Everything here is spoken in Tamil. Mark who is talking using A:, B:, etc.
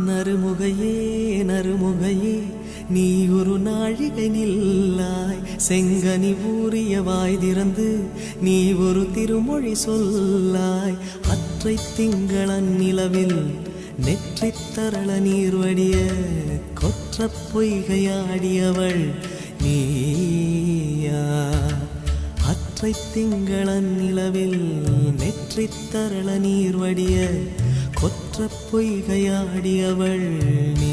A: நறுமுகையே நறுமுகையே நீ ஒரு நாழிகை நில்லாய் செங்கனி ஊறிய வாய் திறந்து நீ ஒரு திருமொழி சொல்லாய் அற்றை திங்களன் நிலவில் நெற்றித் தரள நீர் வடிய கொற்ற பொய்கையாடியவள் நீயா அற்றை திங்களன் நிலவில் நெற்றித் தரள நீர் வடிய கொற்ற பொய்கையாடியவள் நீ